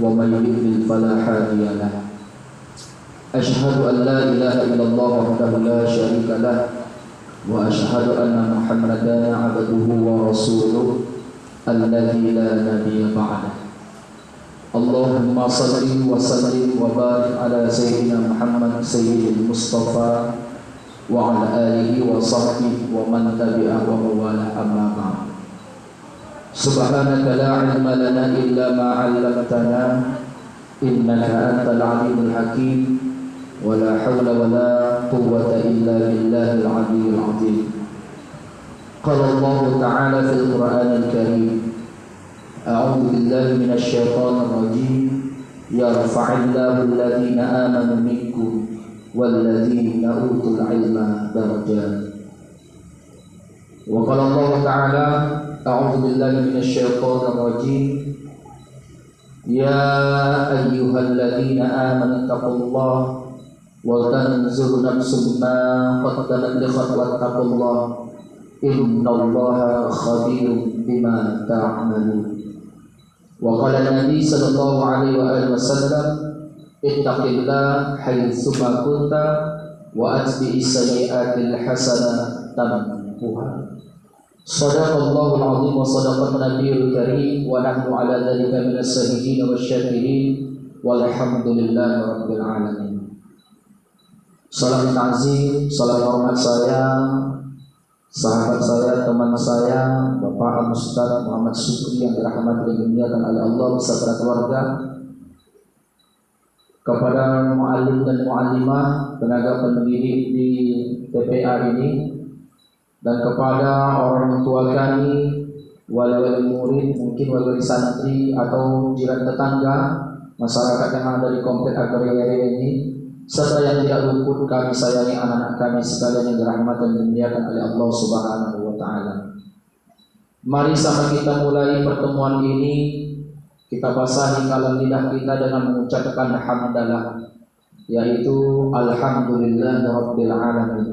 ومن يضلل فلا هادي له أشهد أن لا إله إلا الله وحده لا شريك له وأشهد أن محمدا عبده ورسوله الذي لا نبي بعده اللهم صل وسلم وبارك على سيدنا محمد سيد المصطفى وعلى آله وصحبه ومن تبعه وموالاه أما بعد سبحانك لا علم لنا إلا ما علمتنا إنك أنت العليم الحكيم ولا حول ولا قوة إلا بالله العلي العظيم قال الله تعالى في القرآن الكريم أعوذ بالله من الشيطان الرجيم يرفع الله الذين آمنوا منكم والذين أوتوا العلم درجات وقال الله تعالى أعوذ بالله من الشيطان الرجيم يا أيها الذين آمنوا اتقوا الله وتنظر نفس ما قدمت لغد واتقوا الله إن الله خبير بما تعملون وقال النبي صلى الله عليه وآله وسلم اتق الله حيثما كنت وأتبع السيئات الحسنة تمحوها صدق الله العظيم وصدق النبي الكريم ونحن على ذلك من الشاهدين والشاكرين والحمد لله رب العالمين. Salam ta'zim, salam hormat saya, sahabat saya, teman saya, Bapak Al-Ustaz Muhammad Syukri yang dirahmati dan dimuliakan oleh Allah beserta keluarga, kepada mu'allim dan mu'allimah, tenaga pendidik di TPA ini, dan kepada orang tua kami, wali-wali murid, mungkin wali santri atau jiran tetangga, masyarakat yang ada di komplek agraria ini, serta yang tidak luput kami sayangi anak-anak kami sekalian yang dirahmati dan dimuliakan oleh Allah Subhanahu wa taala. Mari sama kita mulai pertemuan ini, kita basahi kalam lidah kita dengan mengucapkan hamdalah, yaitu alhamdulillahirabbil alamin.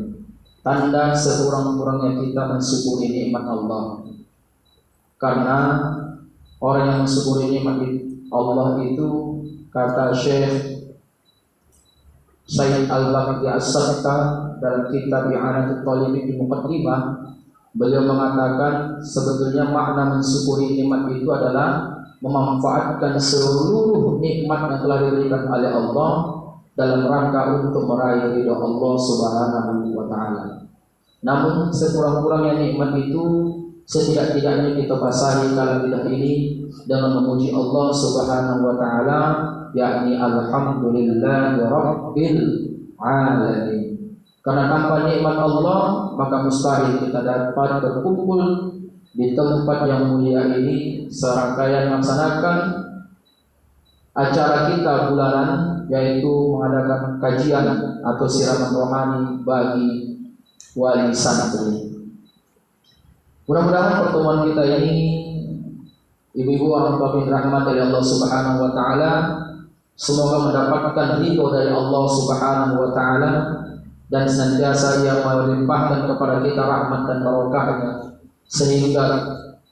Tanda sekurang-kurangnya kita mensyukuri nikmat Allah. Karena orang yang mensyukuri nikmat Allah itu, kata Syekh Sayyid Al-Baqi As-Sabta dalam kitab I'anatul Talibin di Muqaddimah, beliau mengatakan sebetulnya makna mensyukuri nikmat itu adalah memanfaatkan seluruh nikmat yang telah diberikan oleh Allah dalam rangka untuk meraih ridha Allah Subhanahu wa taala. Namun sekurang-kurangnya nikmat itu setidak-tidaknya kita basahi kalam lidah ini dengan memuji Allah Subhanahu wa taala, yakni alhamdulillahi rabbil alamin. Karena tanpa nikmat Allah maka mustahil kita dapat berkumpul di tempat yang mulia ini serangkaian melaksanakan acara kita bulanan, yaitu mengadakan kajian atau siraman rohani bagi wali santri. Mudah-mudahan pertemuan kita ini, ibu-ibu orang tua bin rahmat dari Allah Subhanahu wa taala, semoga mendapatkan ridho dari Allah Subhanahu wa taala dan senantiasa Ia melimpahkan kepada kita rahmat dan barokahnya, sehingga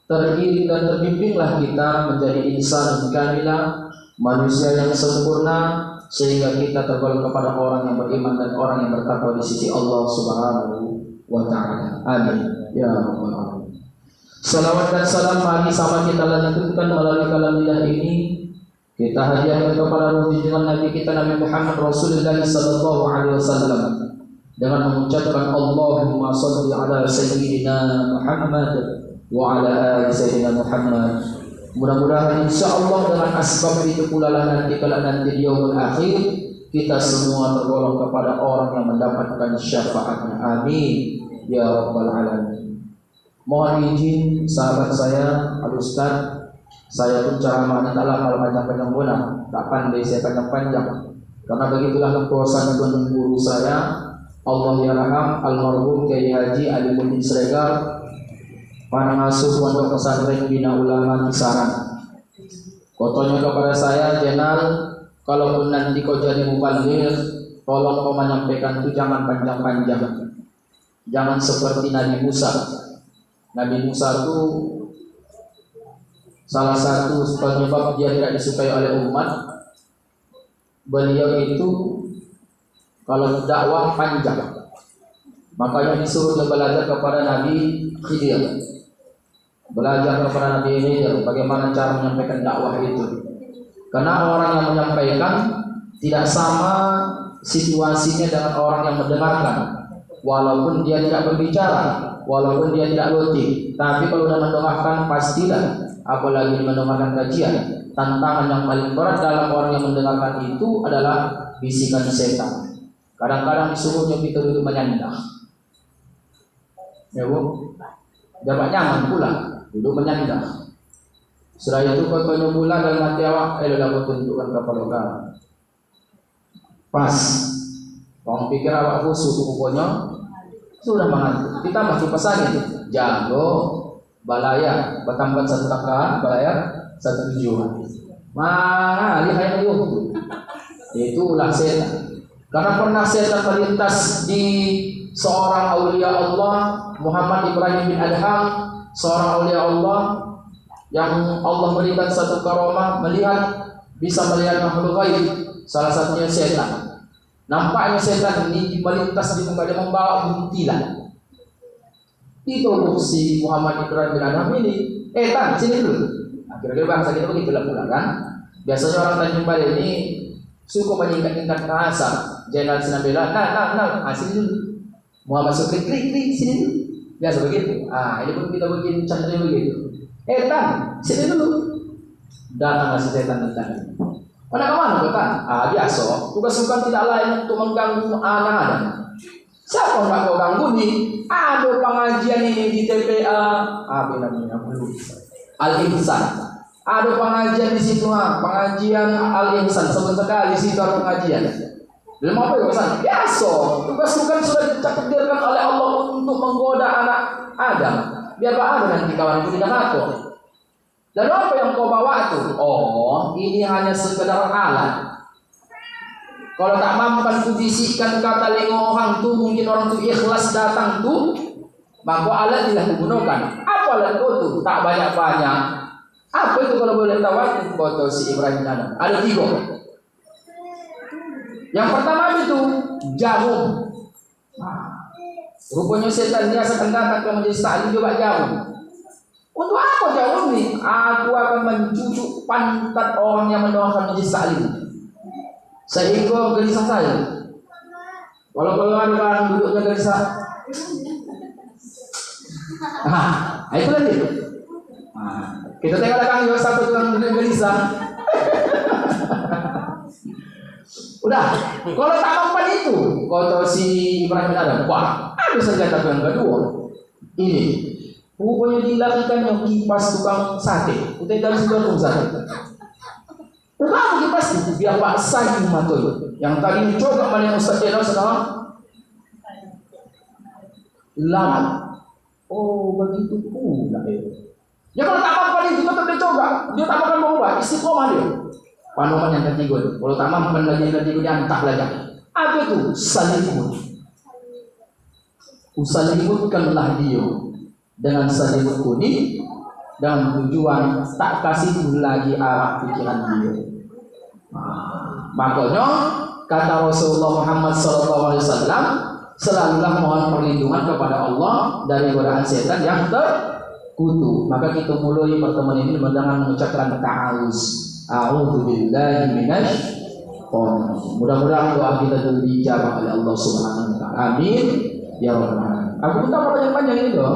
terdidik dan terbimbinglah kita menjadi insan kamilah, manusia yang sempurna, sehingga kita tergolong kepada orang yang beriman dan orang yang bertakwa di sisi Allah Subhanahu wa taala. Amin ya rabbal alamin. Salawat dan salam mari sama kita lanjutkan melalui kalam lidah ini. Kita hadiahkan kepada junjungan Nabi kita Nabi Muhammad Rasulullah sallallahu alaihi wasallam dengan mengucapkan Allahumma shalli ala sayyidina Muhammad wa ala ali sayyidina Muhammad. Mudah-mudahan insyaallah dengan asbab itu pula lah nanti di yaumul akhir kita semua tergolong kepada orang yang mendapatkan syafaatnya. Amin ya rabbal alamin. Mohon izin sahabat saya Al-Ustaz, saya pun ceramahnya adalah kalau panjang-panjang guna, tak pandai saya panjang-panjang. Karena begitulah kekuasaan dan guru saya, Allah yarham almarhum Kiai Haji Alimuddin Sregar, pengasuh pondok pesantren Bina Ulama Kisaran. Fotonya kepada saya, Jenal, kalaupun nanti kau jadi mubaligh, tolong kau menyampaikan itu jangan panjang-panjang. Jangan seperti Nabi Musa. Nabi Musa itu salah satu penyebab dia tidak disukai oleh umat, beliau itu kalau dakwah panjang. Makanya disuruh dia belajar kepada Nabi Khidir. Belajar kepada Nabi Khidir bagaimana cara menyampaikan dakwah itu. Karena orang yang menyampaikan tidak sama situasinya dengan orang yang mendengarkan. Walaupun dia tidak berbicara, walaupun dia tidak lotik, tapi kalau sudah mendengarkan pastilah, apalagi mendengarkan kajian. Tantangan yang paling berat dalam orang yang mendengarkan itu adalah bisikan setan. Kadang-kadang disuruhnya kita duduk menyandah. Ya Bu, dapat nyaman pula duduk menyandah. Setelah itu kau pula dalam hati awak, dah tunjukkan kapal lokal. Pas, orang pikir awak khusus pokoknya sudah mengantuk. Kita masih pesan itu, jago, balaya, bertambah 1 taka, balaya 1 tujuan. Mana lihat itu? Itulah setan. Karena pernah setan melintas di seorang aulia Allah, Muhammad Ibrahim bin Adham, seorang aulia Allah yang Allah berikan satu karomah bisa melihat makhluk gaib, salah satunya setan. Nampaknya setan ini melintas di muka dia membawa buntilan. Ditolong si Muhammad Ibrahim bin Adham ini, tan sini dulu. Akhirnya bahasa kita begitu pula kan. Biasanya orang Tanjung Balai ini suka menyingkat-nyingkat bahasa. Jenderal Sinabela, sini dulu. Muhammad Sukri, krik, sini dulu. Biasa begitu. Ini pun kita bikin contohnya begitu. Tan, sini dulu. Datang si setan tadi. Pada kemana kau Tan? Biasa. Tugas bukan tidak lain untuk mengganggu anak-anak. Siapa yang kau ganggu nih? Ada pengajian ini di TPA. Apa namanya? Al-Ihsan. Ada pengajian di situ, pengajian Al-Ihsan. Sebentar di situ ada pengajian. Belum apa ya pesan? Biasa. Tugas bukan sudah ditakdirkan oleh Allah untuk menggoda anak Adam. Biar ada nanti kawan itu tidak ngatur. Lalu apa yang kau bawa itu? Oh, ini hanya sekedar alat. Kalau tak mampu kubisikkan kata lengok orang tu, mungkin orang tu ikhlas datang tu, maka alat tidak digunakan. Apa alat kau tu? Tak banyak-banyak. Apa itu kalau boleh tahu? Foto si Ibrahim Adam. Ada 3. Yang pertama itu jarum. Rupanya setan biasa akan datang ke majelis taklim coba jarum. Untuk apa jarum ni? Aku akan mencucuk pantat orang yang mendoakan majelis taklim. Sehingga gelisah saya. Kalau ada orang duduknya gelisah. Itu lagi. Kita tengok belakang yo satu orang duduk gelisah. Udah, kalau tak mampan itu, kata si Ibrahim Adam, wah, ada senjata yang kedua. Ini, rupanya dilakukan kipas tukang sate. Kita dari situ tukang sate. Kenapa kipas itu? Biar Pak Sayyid Matoy. Yang tadi mencoba mana Ustaz Jenal sekarang lamat. Oh, begitu pula ya. Ya kalau tak mampan itu tetap dicoba. Dia tak makan berubah, istiqomah dia. Panoman yang ketiga itu, kalau tak mampu lagi yang ketiga dia entah lagi. Apa itu? Salimut. Usalimutkanlah dia dengan salimut kuning dengan tujuan tak kasih lagi arah pikiran dia. Makanya kata Rasulullah Muhammad SAW, selalulah mohon perlindungan kepada Allah dari godaan setan yang terkutuk. Maka kita mulai pertemuan ini dengan mengucapkan ta'awuz. A'udzubillahi minasyaitonir. Mudah-mudahan doa kita itu dijawab oleh Allah Subhanahu wa taala. Amin ya rabbal alamin. Aku minta panjang-panjang ini loh.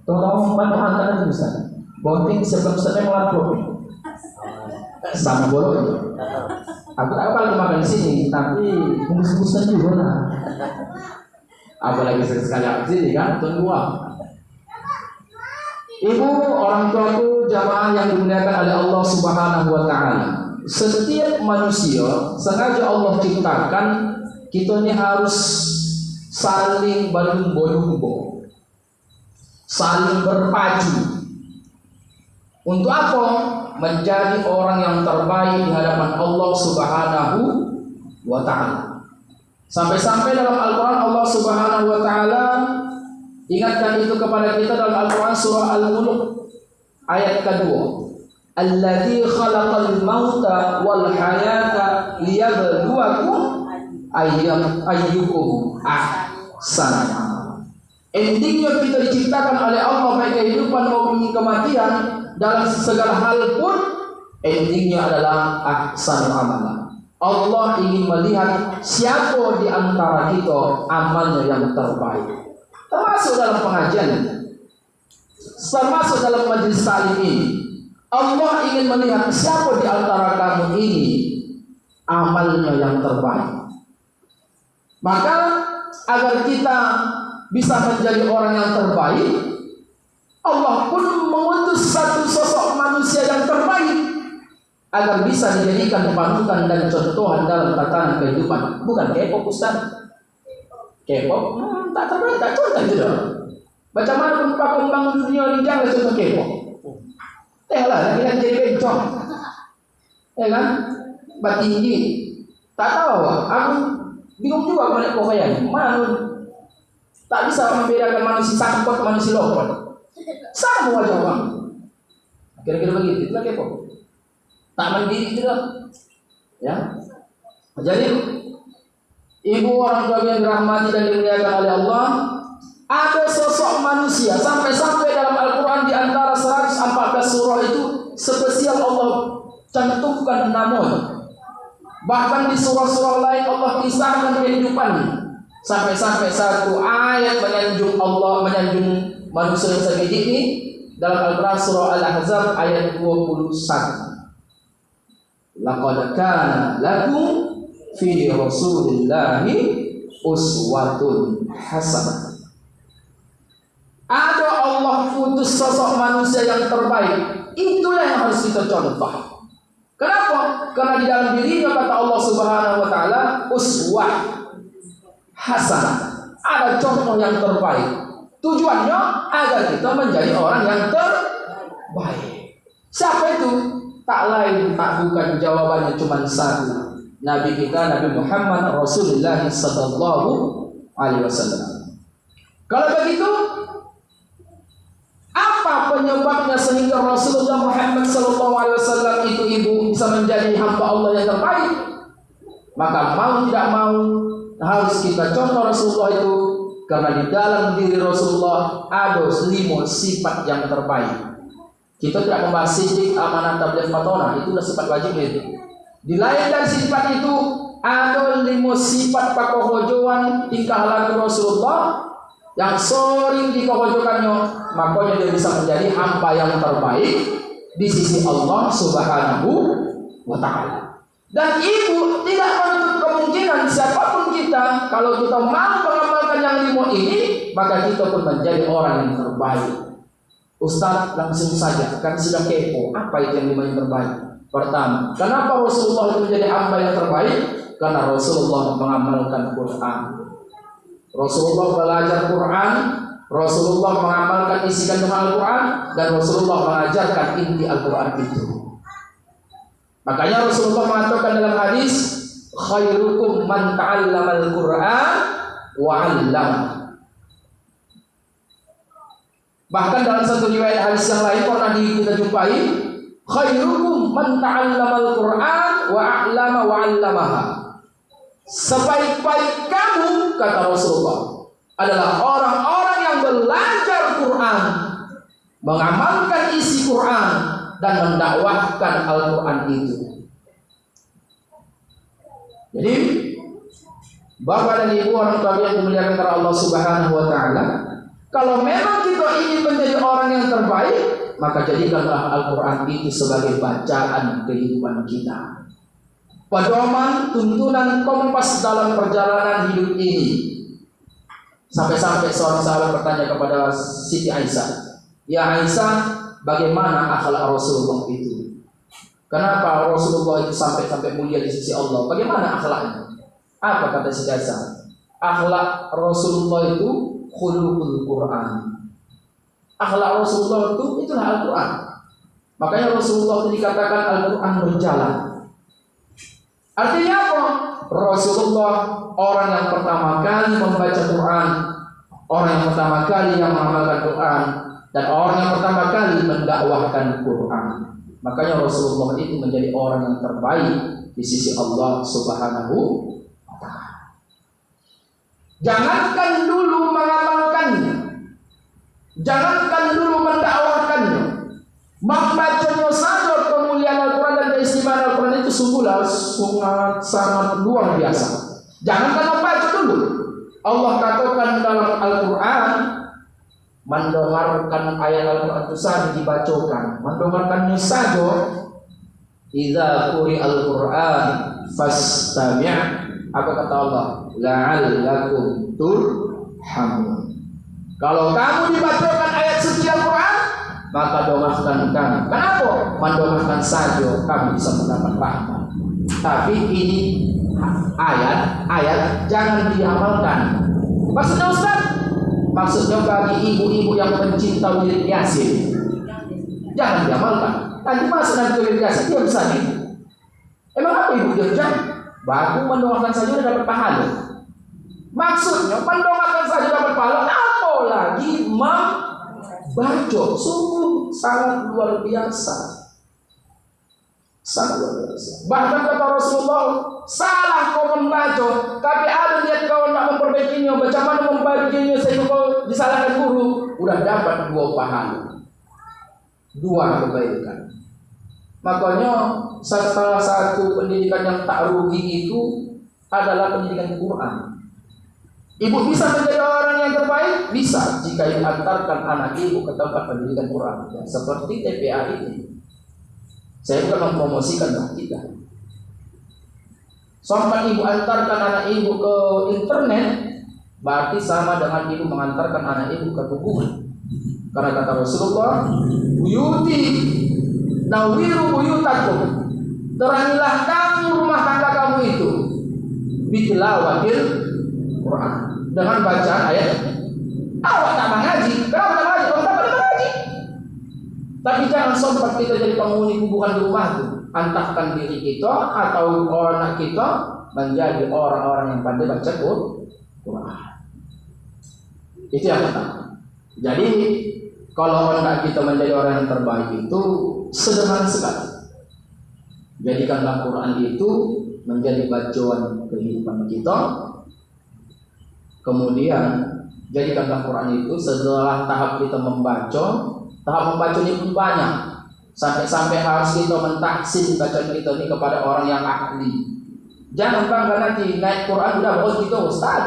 Tolong panjang kan bisa. Bonting sebelum melapor. Sama bolong. Aku tak apa makan di sini, tapi bungkus-bungkusan juga lah. Apalagi sekali di sini kan, tunggu. Ibu, orang tuaku, jamaah yang dimuliakan oleh Allah Subhanahu wa taala. Setiap manusia sengaja Allah ciptakan kita ini harus saling berlumba-lumba, saling berpacu. Untuk apa? Menjadi orang yang terbaik di hadapan Allah Subhanahu wa taala. Sampai-sampai dalam Al-Qur'an Allah Subhanahu wa taala ingatkan itu kepada kita dalam Al-Quran surah Al-Mulk ayat kedua. Alladzi khalaqal mauta wal hayata liyabluwakum ayyukum ahsanu amala. Endingnya kita diciptakan oleh Allah baik kehidupan maupun kematian, dalam segala hal pun endingnya adalah ahsanu amala. Allah ingin melihat siapa di antara kita amalnya yang terbaik. Termasuk dalam pengajian, termasuk dalam majelis taklim ini. Allah ingin melihat siapa di antara kamu ini amalnya yang terbaik. Maka agar kita bisa menjadi orang yang terbaik, Allah pun mengutus satu sosok manusia yang terbaik agar bisa dijadikan panutan dan contohan dalam tatanan kehidupan. Bukan K-pop, Ustaz. K-pop tak terbaik, tak contoh itu dong. Macam mana pun pembangun dunia ini jangan contoh K-pop. Lah, kita jadi bencong, ya kan? Batinggi, tak tahu. Aku bingung juga mana pokoknya. Mana tak bisa membedakan manusia sangkut, manusia lokal. Sama aja orang. Kira-kira begitu, itulah kepo. Tak mandiri juga, ya. Jadi, ibu orang tua yang dirahmati dan dimuliakan oleh Allah, ada sosok manusia sampai-sampai dalam Al-Quran di antara 114 surah itu spesial Allah cantumkan namun. Bahkan di surah-surah lain Allah kisahkan kehidupannya. Sampai-sampai satu ayat menyanjung Allah, menyanjung manusia yang sebiji ini dalam Al-Quran surah Al-Ahzab ayat 21. Laqad kana lakum fi Rasulillahi uswatun hasanah. Ada Allah putus sosok manusia yang terbaik. Itulah yang harus kita contoh. Kenapa? Karena di dalam dirinya kata Allah Subhanahu wa taala uswah hasanah. Ada contoh yang terbaik. Tujuannya agar kita menjadi orang yang terbaik. Siapa itu? Tak lain tak bukan, jawabannya cuma satu. Nabi kita Nabi Muhammad Rasulullah sallallahu alaihi wasallam. Kalau begitu, apa penyebabnya sehingga Rasulullah Muhammad SAW itu ibu bisa menjadi hamba Allah yang terbaik? Maka mau tidak mau harus kita contoh Rasulullah itu, karena di dalam diri Rasulullah ada 5 sifat yang terbaik. Kita tidak membahas sidik, amanah, tabligh, fatona, itulah sifat wajib itu. Di lain dari sifat itu ada 5 sifat pakohojoan tingkah laku Rasulullah yang sering dikohojokannya, makanya dia bisa menjadi hamba yang terbaik di sisi Allah Subhanahu wa ta'ala. Dan ibu tidak menutup kemungkinan siapapun kita, kalau kita mau mengamalkan yang 5 ini, maka kita pun menjadi orang yang terbaik. Ustaz, langsung saja, kan sudah kepo, apa itu yang 5 yang terbaik? Pertama, kenapa Rasulullah itu menjadi hamba yang terbaik? Karena Rasulullah mengamalkan Quran. Rasulullah belajar Quran, Rasulullah mengamalkan isi kandungan Al-Quran, dan Rasulullah mengajarkan inti Al-Quran itu. Makanya Rasulullah mengatakan dalam hadis, khairukum man ta'allama Al-Quran wa 'allama. Bahkan dalam satu riwayat hadis yang lain pernah kita jumpai, khairukum man ta'allama Al-Quran wa 'allama wa 'allamaha. Sebaik-baik kamu, kata Rasulullah, adalah orang-orang yang belajar Quran, mengamalkan isi Quran, dan mendakwahkan Al-Quran itu. Jadi, Bapak dan Ibu orang tua yang dimuliakan oleh Allah Subhanahu wa ta'ala, kalau memang kita ingin menjadi orang yang terbaik, maka jadikanlah Al-Quran itu sebagai bacaan kehidupan kita, pedoman, tuntunan, kompas dalam perjalanan hidup ini. Sampai-sampai seorang sahabat bertanya kepada Siti Aisyah, "Ya Aisyah, bagaimana akhlak Rasulullah itu? Kenapa Rasulullah itu sampai mulia di sisi Allah? Bagaimana akhlaknya?" Apa kata Siti Aisyah? Akhlak Rasulullah itu khuluqul Quran. Akhlak Rasulullah itu itulah Al-Quran. Makanya Rasulullah itu dikatakan Al-Quran berjalan. Artinya apa? Rasulullah orang yang pertama kali membaca Quran, orang yang pertama kali yang mengamalkan Quran, dan orang yang pertama kali mendakwahkan Quran. Makanya Rasulullah itu menjadi orang yang terbaik di sisi Allah Subhanahu wa Ta'ala. Jangankan dulu mengamalkannya, jangankan dulu mendakwahkannya, membacanya saja kemuliaan Al-Quran dan keistimewaan Al-Quran itu sungguhlah sangat luar biasa. Jangankan membaca dulu. Allah katakan dalam Al-Quran, mendengarkan ayat Al-Quran itu saja dibacakan, mendengarkannya saja. Idza quri'al Qur'an fastami'. Apa kata Allah? La'allakum turhamun. Kalau kamu dibacakan ayat suci Al-Quran, maka doakan kami. Kenapa? Mendoakan saja kami bisa mendapat rahmat. Tapi ini ayat jangan diamalkan. Maksudnya Ustaz? Maksudnya bagi ibu-ibu yang pencinta wirid Yasin, jangan diamalkan. Nanti masuk nanti wirid Yasin dia bisa nih. Emang apa ibu dia? Baru mendoakan saja sudah dapat pahala. Maksudnya mendoakan saja dapat pahala, apalagi membaca. Sungguh sangat luar biasa. Sangat luar biasa. Bahkan kata Rasulullah, salah kau membaca, tapi ada niat kau nak memperbaikinya. Bagaimana memperbaikinya sehingga kau disalahkan guru, udah dapat 2 pahala, 2 kebaikan. Makanya salah satu pendidikan yang tak rugi itu adalah pendidikan Quran. Ibu bisa menjadi orang yang terbaik? Bisa, jika ibu antarkan anak ibu ke tempat pendidikan Quran, ya, seperti TPA ini. Saya bukan mempromosikan, tidak. Sampai ibu antarkan anak ibu ke internet, berarti sama dengan ibu mengantarkan anak ibu ke kuburan. Karena kata Rasulullah, buyuti nawiru buyutakum, terangilah kamu rumah tangga kamu itu bitilawatil Quran, dengan bacaan ayat. Awak tak mengaji, kenapa tak mengaji? Kalau tak mengaji. Tapi jangan sempat kita jadi penghuni kuburan di rumah itu. Antahkan diri kita atau anak kita menjadi orang-orang yang pandai baca Quran. Itu yang pertama. Jadi kalau hendak kita menjadi orang yang terbaik itu sederhana sekali. Jadikanlah Quran itu menjadi bacaan kehidupan kita. Kemudian jadikanlah Quran itu setelah tahap kita membaca, tahap membaca ini pun banyak. Sampai-sampai harus kita mentaksin bacaan kita ini kepada orang yang ahli. Jangan bangga nanti naik Quran udah bagus kita ustaz.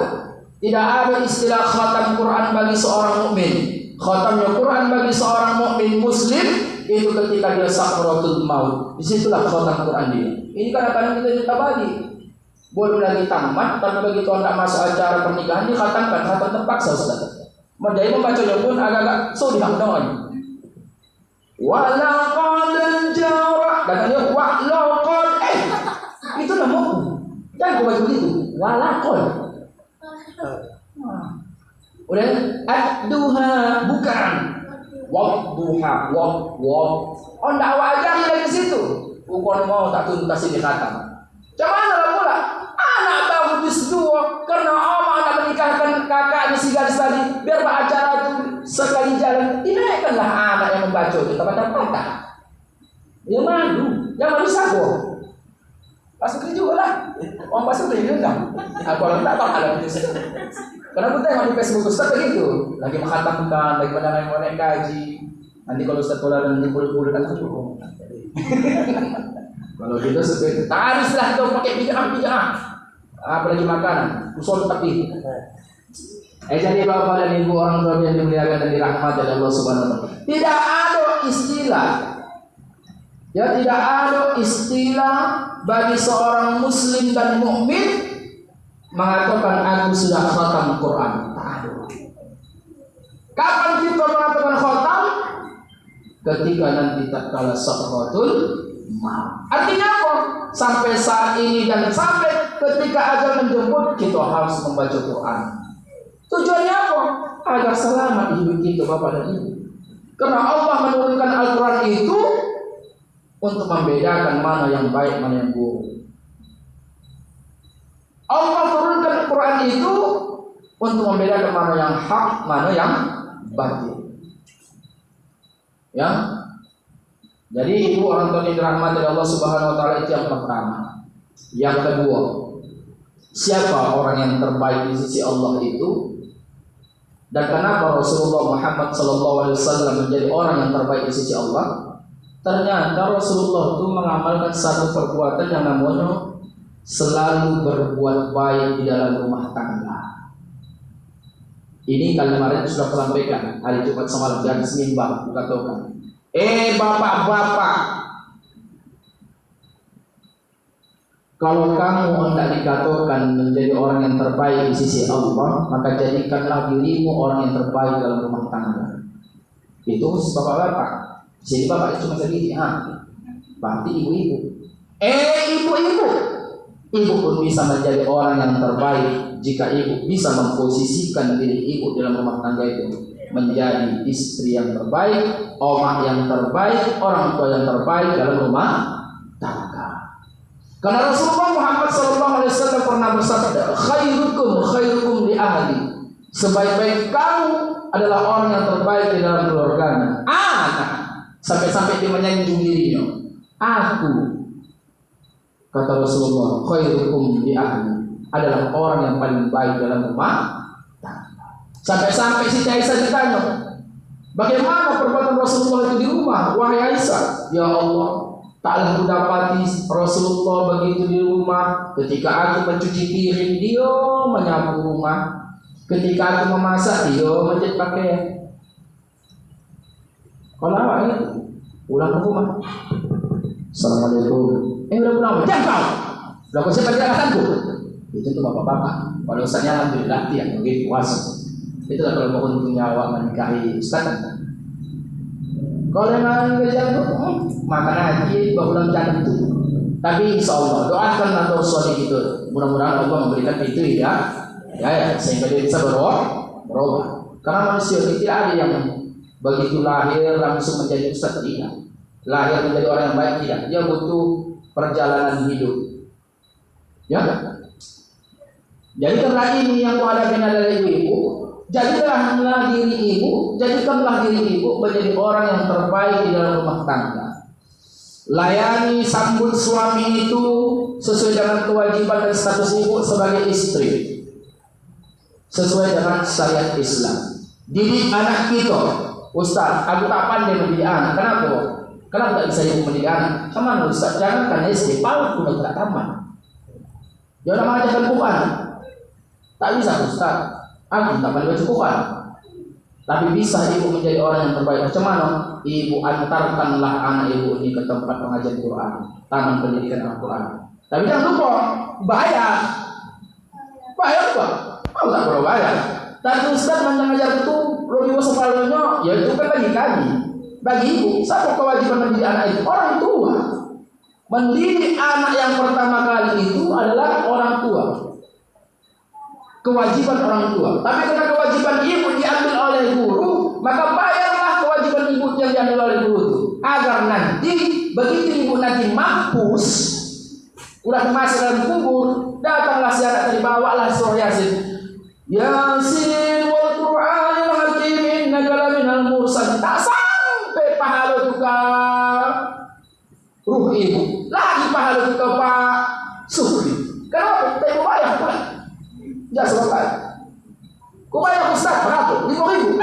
Tidak ada istilah khatam Quran bagi seorang mukmin. Khatamnya Quran bagi seorang mukmin muslim itu ketika dia sakratul maut. Disitulah khatam Quran dia. Ini kadang-kadang kita minta bagi. Boleh lagi tamat, tapi begitu hendak masuk acara pernikahan dikhatamkan, khatam terpaksa ustaz. Jadi membacanya pun agak-agak sulit namanya. Walaqad jara, katanya walaqad, itu nama. Jangan kau baca begitu. Walaqad. Udah ad-duha bukan. Wadduha, oh ndak wajar dari situ. Bukan mau tak tuntas di khatam. Cuman lah pula anak tahu disdua karena oma nak menikahkan kakak di sigar tadi biar acara itu sekali jalan dinaikkanlah anak yang membaca itu patah-patah. Dia malu, yang malu sago. Pasukri juga lah. Orang pasukri juga. Aku orang tak tahu ada itu. Karena aku tengok di Facebook Ustaz begitu, lagi menghatamkan, lagi mendengar kaji. Nanti kalau Ustaz pola dan kulit-kulit kan cukup. Kalau gitu seperti haruslah kau pakai pijak, apalagi makanan, usul tapi. Jadi bapak dan ibu orang tua yang dimuliakan dan dirahmati oleh Allah Subhanahu wa Ta'ala. Tidak ada istilah, ya tidak ada istilah bagi seorang muslim dan mukmin mengatakan aku sudah khatam Quran. Tak ada. Kapan kita mengatakan khatam? Ketika nanti tak kalah sakratul maut. Artinya apa? Sampai saat ini dan sampai ketika ajal menjemput kita harus membaca Quran. Tujuannya apa? Agar selamat hidup kita bapak dan ibu. Karena Allah menurunkan Al-Quran itu untuk membedakan mana yang baik, mana yang buruk. Allah turunkan Al-Quran itu untuk membedakan mana yang hak, mana yang batil. Ya, Jadi ibu orang tua yang dirahmati oleh Allah Subhanahu wa taala itu yang pertama. Yang kedua, siapa orang yang terbaik di sisi Allah itu? Dan kenapa Rasulullah Muhammad SAW menjadi orang yang terbaik di sisi Allah? Ternyata Rasulullah itu mengamalkan satu perbuatan yang namanya selalu berbuat baik di dalam rumah tangga. Ini kemarin sudah sampaikan hari Jumat semalam di hadis mimbar dikatakan, bapak-bapak, kalau kamu hendak dikatakan menjadi orang yang terbaik di sisi Allah, maka jadikanlah dirimu orang yang terbaik dalam rumah tangga. Itu bapak-bapak. Jadi bapak itu cuma sedikit, berarti ibu-ibu. Ibu-ibu. Ibu pun bisa menjadi orang yang terbaik jika ibu bisa memposisikan diri ibu dalam rumah tangga itu menjadi istri yang terbaik, omah yang terbaik, orang tua yang terbaik dalam rumah tangga. Karena Rasulullah Muhammad SAW pernah bersabda, khairukum li ahli. Sebaik-baik kamu adalah orang yang terbaik di dalam keluarganya. Sampai-sampai dia menyanjung dirinya. Aku, kata Rasulullah, khairukum li ahli, adalah orang yang paling baik dalam rumah tangga. Sampai-sampai Siti Aisyah ditanya, bagaimana perbuatan Rasulullah itu di rumah? Wahai Aisyah, ya Allah, taklah aku dapati Rasulullah begitu di rumah. Ketika aku mencuci piring, dia menyapu rumah. Ketika aku memasak, dia menjahit pakaian. Kalau awak ini pulang ke rumah, Assalamualaikum. Udah pulang, jangan kau. Udah kau siapa di atasanku? Itu tuh bapak-bapak. Kalau usahanya alhamdulillah yang begitu puasa. Itulah kalau mau untung nyawa menikahi ustaz. Kalau yang nggak makan haji bahulah jangan itu. Tapi insya Allah doakan atau suami itu. Mudah-mudahan Allah memberikan itu ya sehingga dia bisa berubah. Karena manusia itu tidak ada yang begitu lahir langsung menjadi ustaz, tidak. Lahir menjadi orang yang baik, tidak. Dia butuh perjalanan hidup. Ya. Jadi karena ini yang kuhadapi adalah ibu-ibu. Jadikanlah diri ibu menjadi orang yang terbaik di dalam rumah tangga. Layani sambut suami itu sesuai dengan kewajiban dan status ibu sebagai istri, sesuai dengan syariat Islam. Didik anak kita, Ustaz, aku tak pandai mendidik anak. Kenapa tak bisa ibu mendidik anak? Kemana Ustaz? Jangan kan SD, PAUD pun tidak tamat. Jangan mengajarkan Quran. Tak bisa Ustaz. Aku tak pandai baca Quran. Tapi bisa ibu menjadi orang yang terbaik. Macam mana? Ibu antarkanlah anak ibu ini ke tempat pengajian Quran, taman pendidikan Al-Quran. Tapi jangan lupa bayar apa? Aku tak perlu bayar. Tapi Ustaz mengajar itu lebih separuhnya, ya itu kan bagi ibu. Satu kewajiban mendidik anak itu orang tua. Mendidik anak yang pertama kali itu adalah orang tua. Kewajiban orang tua. Tapi karena kewajiban ibu diambil oleh guru, maka bayarlah kewajiban ibu yang diambil oleh guru itu. Agar nanti begitu ibu nanti mampus, udah masuk dalam kubur, datanglah si anak tadi, bawalah surah Yasin. Yasin wal Qur'anil Hakim innaka laminal mursalin. Tak sampai pahala juga ruh ibu, lagi pahala juga Pak Supri. Kenapa? Ibu bayar pula. Ya selesai. Kau bayar Ustaz berapa? 5.000.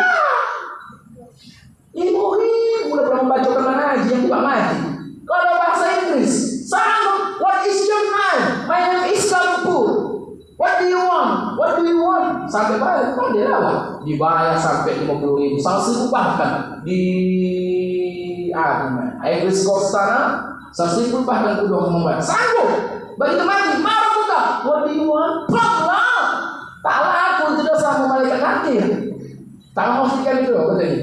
Ibu udah pernah membacakan mengaji yang tidak mati. Kalau bahasa Inggris, sanggup. What is your name? My name is Kampur. What do you want? What do you want? Sampai bayar, kan dia rawat. Dibayar sampai 50.000. Salsi bahkan di Inggris Kostana, salsi bahkan udah membayar. Sanggup. Begitu mati, marah buka. What do you want? Plak. Tak laku tidak sama malaikat nakir. Tak memastikan itu apa tadi?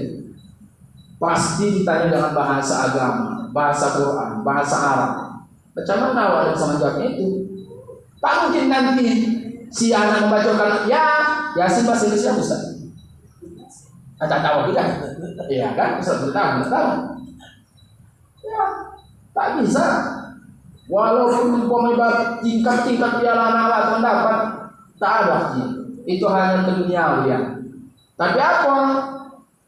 Pasti ditanya dengan bahasa agama, bahasa Quran, bahasa Arab. Macam mana awak bisa menjawab itu? Tak mungkin nanti si anak membacakan Yasin bahasa Inggrisnya Ustaz. Tak tahu tidak? Iya kan? Ustaz bertahan. Ya, tak bisa. Walaupun umpamanya tingkat piala anak dapat, tak ada. Itu hanya keduniawian. Tapi apa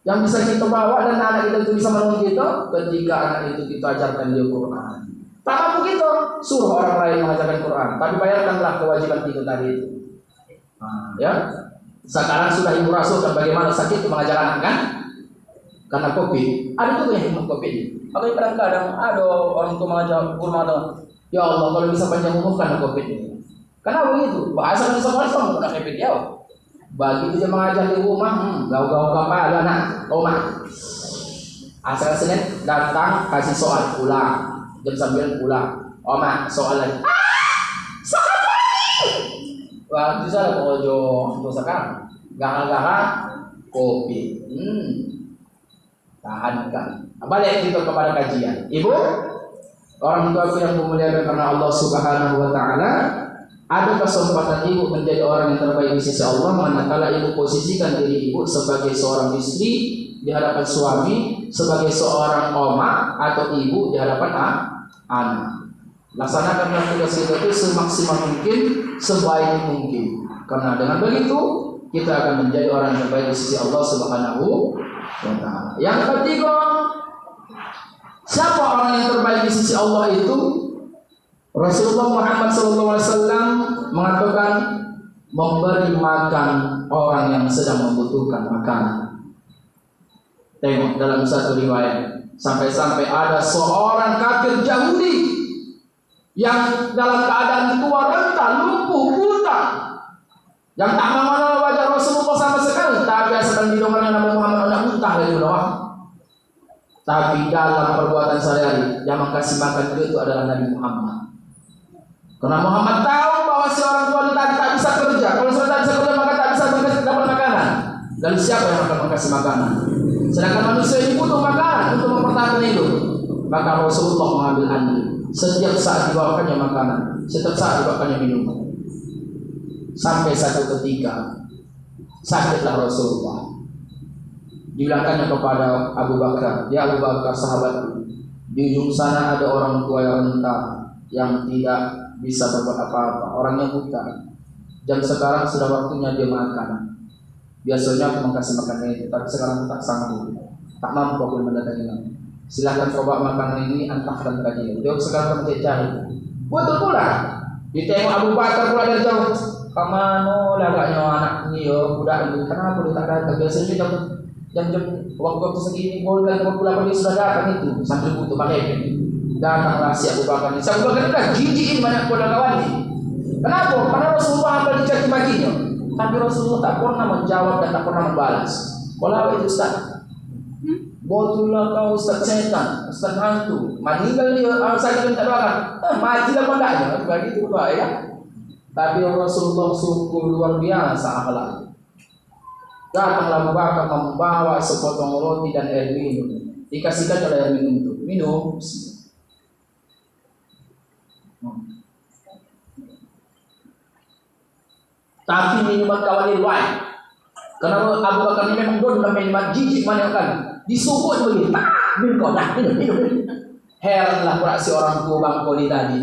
Yang bisa kita bawa dan anak kita itu bisa menolong kita ketika anak itu kita ajarkan dia Quran. Tak mampu kita suruh orang lain mengajarkan Quran, tapi bayarkanlah kewajiban kita tadi itu. Ya. Sekarang sudah ibu rasulkan bagaimana sakit itu mengajar anak kan? Karena COVID. Ada tuh yang minum COVID. Tapi kadang-kadang ada orang tua mengajar kurma atau ya Allah kalau bisa panjang umur karena COVID ini. Kenapa begitu? Bahasa kan sekolah sama udah COVID ya. Begitu dia mengajar di rumah, gaul-gaul apa anak, rumah. Asal Senin datang kasih soal pulang, jam 9 pulang. Oma soal lagi. Soal lagi. Wah, bisa lah pokoknya untuk sekarang. Gara-gara COVID. Tahankan. Balik kita kepada kajian. Ibu, orang tuaku yang memuliakan karena Allah Subhanahu wa taala, ada kesempatan ibu menjadi orang yang terbaik di sisi Allah manakala ibu posisikan diri ibu sebagai seorang istri di hadapan suami, sebagai seorang oma atau ibu di hadapan anak. Laksanakan tugas kita itu semaksimal mungkin, sebaik mungkin. Karena dengan begitu kita akan menjadi orang yang terbaik di sisi Allah Subhanahu wa taala. Yang ketiga, siapa orang yang terbaik di sisi Allah itu? Rasulullah Muhammad SAW mengatakan memberi makan orang yang sedang membutuhkan makanan. Tengok dalam satu riwayat, sampai-sampai ada seorang kafir Yahudi yang dalam keadaan tua renta, lumpuh, buta, yang tak mengenal wajah Rasulullah sama sekali, tapi asalkan didongeng Nabi Muhammad anak buta dari doang. Tapi dalam perbuatan sehari-hari yang mengkasih makan dia itu adalah Nabi Muhammad. Karena Muhammad tahu bahwa si orang tua tadi tak bisa kerja. Kalau sudah tak bisa kerja maka tak bisa dapat makanan. Dan siapa yang akan mengkasih makanan? Sedangkan manusia ini butuh makanan untuk mempertahankan hidup. Maka Rasulullah mengambil andil. Setiap saat dibawakannya makanan, setiap saat dibawakannya minuman. Sampai satu ketika sakitlah Rasulullah. Dibilangkannya kepada Abu Bakar, ya Abu Bakar sahabatku, di ujung sana ada orang tua yang renta, yang tidak bisa berbuat apa-apa, orangnya buta. Dan sekarang sudah waktunya dia makan. Biasanya aku mengkasih makanan itu, tapi sekarang tak sanggup, tak mampu aku mendatanginya. Silahkan coba makanan ini, antahkan ke dia. Dia sekarang mencari. Betul pula. Ditengok Abu Bakar pula dari jauh. Kamano lagaknya anak ini yo, budak ini. Kenapa dia tak datang? Biasanya jam-jam waktu segini, bulan dia sudah datang itu sambil butuh pakai. Datanglah si Abu Bakar ini. Si Abu Bakar ini dah jijiin banyak kawan ini. Kenapa? Karena Rasulullah akan dicaci baginya. Tapi Rasulullah tak pernah menjawab dan tak pernah membalas. Kalau itu Ustaz, botullah kau Ustaz setan, Ustaz hantu. Meninggal dia, saya tak doakan. Matilah pandanya. Begitu Pak ya. Tapi Rasulullah sungguh luar biasa akhlak. Datanglah Abu Bakar membawa sepotong roti dan air minum. Dikasihkan oleh air minum itu. Minum. Tapi minuman kawan ini wine. Karena Abu Bakar ini memang doyan minuman jijik mana kan. Disuguh begini. Minum minum. Heranlah pula si orang tua Bang Koli tadi.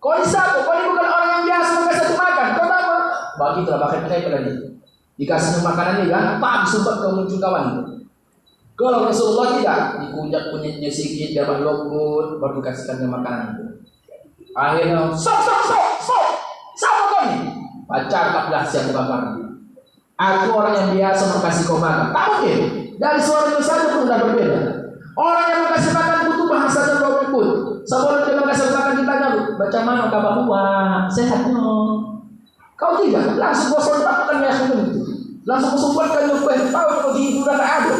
Koli siapa? Koli bukan orang yang biasa mengasih makan. Kau tahu? Begitulah pakai tadi. Dikasih makanan ini kan, pak sempat kau muncul kawan. Kalau Rasulullah tidak, dikunjak kunyitnya sedikit, dapat lembut, baru dikasihkan makanan itu. Akhirnya, sok, siapa kau ni? Cakaplah si Abu Bakar. Aku orang yang biasa mengkasih kau makan. Tak mungkin. Dari suaranya saja pun sudah berbeda. Orang yang mengkasih makan butuh bahasanya lembut. Sebelum dia mengkasih makan ditanya, baca mana kabar buah, sehatnya. Kau tidak, langsung kau sontakkan ya itu. Langsung kau sumberkan yang kau tahu kalau di hidup tak ada.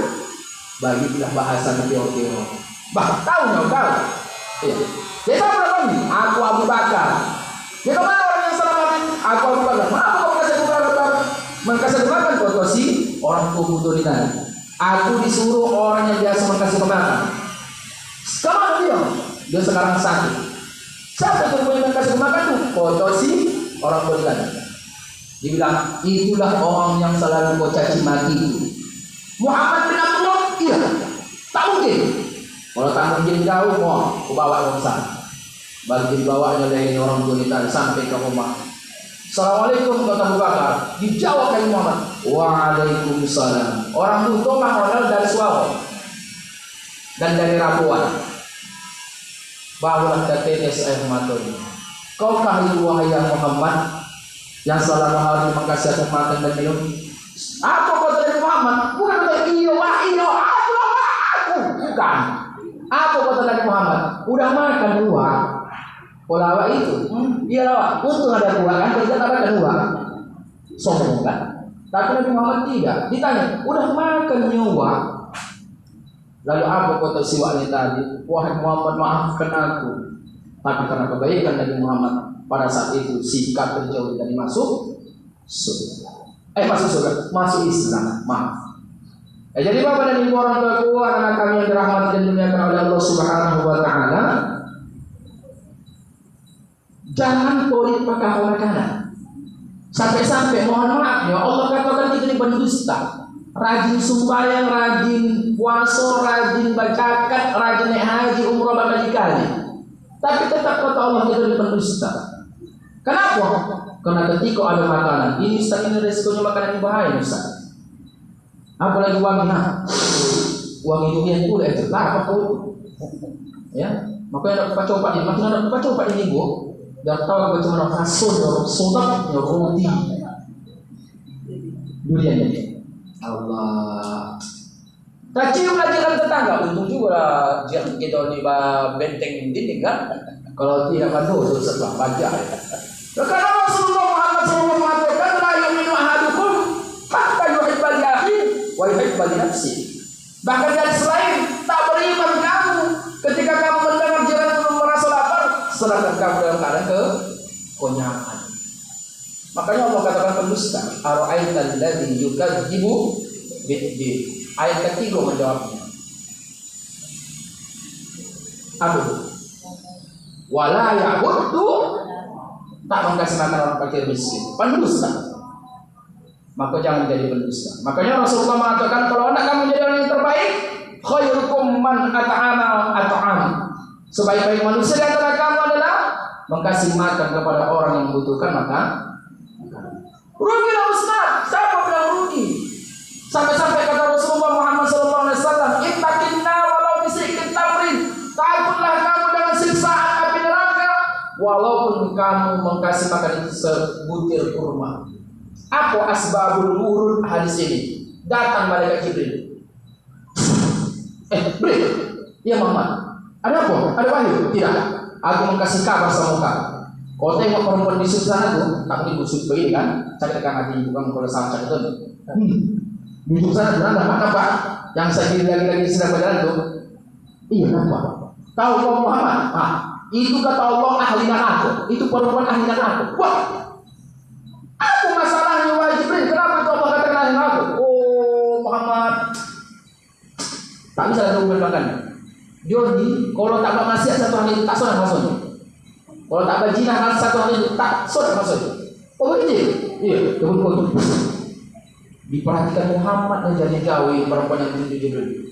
Bagilah bahasa Nabi Okiro. Tahu nggak tahu? Iya. Dia tahu berapa ini? Aku Abu Bakar. Dia tahu mana orang yang salah mati? Aku Abu Bakar. Kenapa kau kasih Abu Bakar? Mengkasih makan kau si orang tua butuh di tadi. Aku disuruh orang yang biasa mengkasih makan. Kemana dia? Dia sekarang sakit. Siapa yang boleh mengkasih makan tu? Kau si orang tua di tadi. Dibilang itulah orang yang selalu kau caci maki itu. Muhammad bin Abdullah, iya, tak mungkin. Kalau tak mungkin jauh, mau bawa orang sana. Bagi dibawanya dari orang tua kita sampai ke rumah. Assalamualaikum kata Abu Bakar. Dijawab dari Muhammad. Waalaikumsalam. Orang butuh mahal dari suara dan dari rapuan. Barulah tetes air matanya. Kau itu wahai Muhammad yang selalu mengalami makasih atas makan dan minum. Apa kata dari Muhammad? Bukan dari iyo, aku. Bukan. Apa kata dari Muhammad? Udah makan buah. Pola itu. Iya lah. Untung ada buah kan? Kalau tidak ada buah. Sombong kan? Tapi Nabi Muhammad tidak. Ditanya, udah makan nyawa? Lalu apa kata si wanita tadi? Wahai Muhammad, maafkan aku. Tapi karena kebaikan Nabi Muhammad pada saat itu sikap terjauh dari masuk surga. Masuk surga, masuk Islam. Maaf. Jadi Bapak dan Ibu orang tuaku, anak-anak kami yang dirahmati dan dimuliakan oleh Allah Subhanahu wa taala, jangan pelit pakai makanan. Sampai-sampai mohon maaf ya Allah katakan kita ini pendusta. Rajin sembahyang, rajin puasa, rajin bacakan, rajin naik haji, umrah berkali-kali. Tapi tetap kata Allah kita ini pendusta. Kenapa? Karena ketika ada makanan, ini Ustaz, ini resikonya makanan yang bahaya Ustaz. Apalagi wangi, wangi dunia itu udah itu apa kau? Ya, makanya nak coba ini, makanya nak coba ini Bu. Dan tahu bagaimana rasul sodak roti dunia ini. Allah. Tak cium lagi kan tetangga. Untung juga lah kita ni benteng dinding kan. Kalau tidak kan dosa setelah baca. Karena Rasulullah Muhammad SAW mengatakan la yu'minu ahadukum hatta yuhibba li akhihi wa yuhibba li nafsihi. Bahkan dari selain tak beriman kamu ketika kamu mendengar jiran belum merasa lapar, sedangkan kamu dalam keadaan kekonyakan. Makanya Allah katakan pendusta, ara'aital ladzi yukadzibu bid-din. Ayat ketiga menjawabnya. Apa? Wala ya'budu, tak mengkasih makan orang fakir miskin. Pendusta. Maka jangan jadi pendusta. Makanya Rasulullah mengatakan kalau anak kamu jadi orang yang terbaik, khairukum man at'ama. Sebaik-baik manusia di antara kamu adalah mengkasih makan kepada orang yang membutuhkan makan. Rugi lah Ustaz, siapa bilang rugi? Sampai-sampai kata Rasulullah Muhammad SAW, ittaqinna walau bisikit tamrin. Takutlah kamu dengan siksaan api neraka, walaupun kamu mengkasih makan itu sebutir kurma. Apa asbabul wurud hadis ini? Datang malaikat Jibril. Jibril, ya Muhammad, ada apa? Ada wahyu? Tidak. Aku mengkasih kabar sama kamu. Kau tengok perempuan di sana tuh, tak mungkin busuk begini kan? Cari dekat hati, bukan kalau sama cari tuh. Di sana benar apa Pak? Yang saya lagi sedang berjalan tuh. Iya nampak. Tahu kau Muhammad? Itu kata Allah ahli neraka. Itu perempuan ahli neraka. Wah, apa masalahnya wahai Jibril? Kenapa itu Allah katakan ahli neraka? Oh Muhammad, tak bisa ada hubungan. Jadi kalau tak bermaksiat satu hari itu tak sudah masuknya. Kalau tak berzina satu hari itu tak sudah masuknya. Oh begitu? Iya. Kemudian diperhatikan Muhammad dan jadi gawe perempuan yang menuju Jibril.